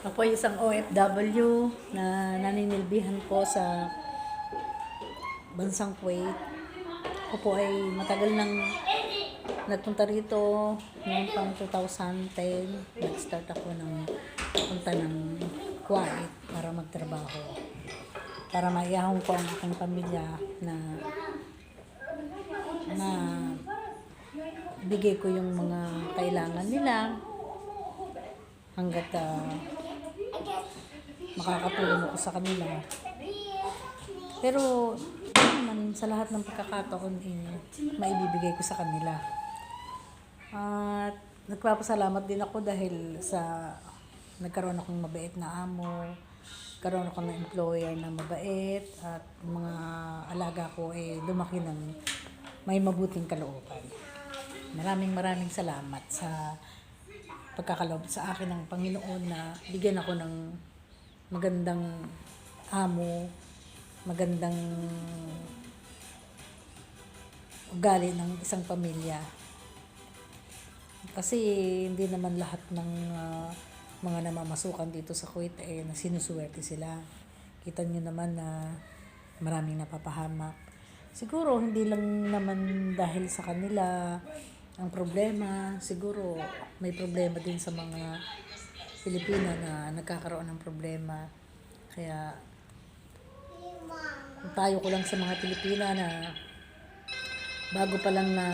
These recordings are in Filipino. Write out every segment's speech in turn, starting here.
Ako ay isang OFW na naninilbihan po sa bansang Kuwait. Ako po ay matagal nang nagpunta rito noong pang 2010. Nag-start ako ng punta ng Kuwait para magtrabaho. Para maiyahon ko ang aking pamilya na bigay ko yung mga kailangan nila hanggat makakatulong ako sa kanila. Pero naman sa lahat ng pagkakataon maibibigay ko sa kanila. At nagpapasalamat din ako dahil sa nagkaroon akong mabait na amo, nagkaroon ako ng employer na mabait, at mga alaga ko lumaki ng may mabuting kalooban. Maraming salamat sa pagkakaloob sa akin ng Panginoon na bigyan ako ng magandang amo, magandang ugali ng isang pamilya. Kasi hindi naman lahat ng mga namamasukan dito sa Kuwait na sinusuwerte sila. Kita nyo naman na maraming napapahamak. Siguro hindi lang naman dahil sa kanila ang problema, siguro may problema din sa mga Pilipina na nagkakaroon ng problema. Kaya kung tayo ko lang sa mga Pilipina na bago pa lang na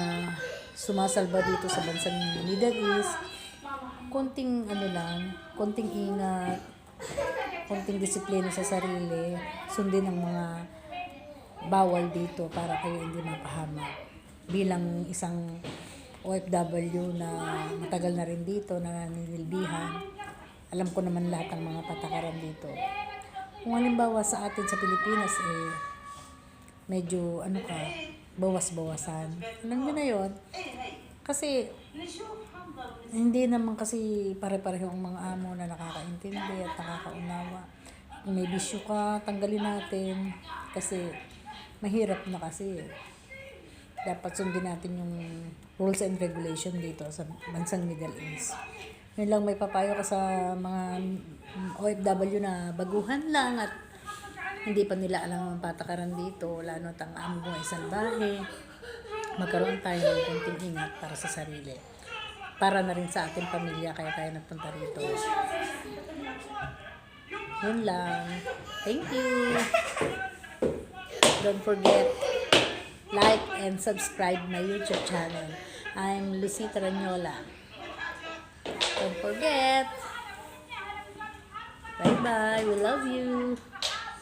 sumasalba dito sa bansang Middle East, konting konting ingat, konting disiplina sa sarili, sundin ang mga bawal dito para kayo hindi mapahamak. Bilang isang OFW na matagal na rin dito na ninilbihan, alam ko naman lahat ng mga patakaran dito. Kung halimbawa sa atin sa Pilipinas medyo bawas-bawasan. Alam nyo na yun? Kasi hindi naman kasi pare-pareho ang mga amo na nakakaintindi at nakakaunawa. Kung may bisyo ka, tanggalin natin. Kasi mahirap na kasi. Dapat sundin natin yung rules and regulation dito sa bansang Middle East. Yun lang may papayo ka sa mga OFW na baguhan lang at hindi pa nila alam ang patakaran dito. Lalo at ang amo ay salbahe. Magkaroon tayo ng konting ingat para sa sarili. Para na rin sa ating pamilya, kaya tayo nagpunta rito. Yun lang. Thank you. Don't forget, like and subscribe my YouTube channel. I'm Lucita Ranyola. Don't forget. Bye-bye. We love you.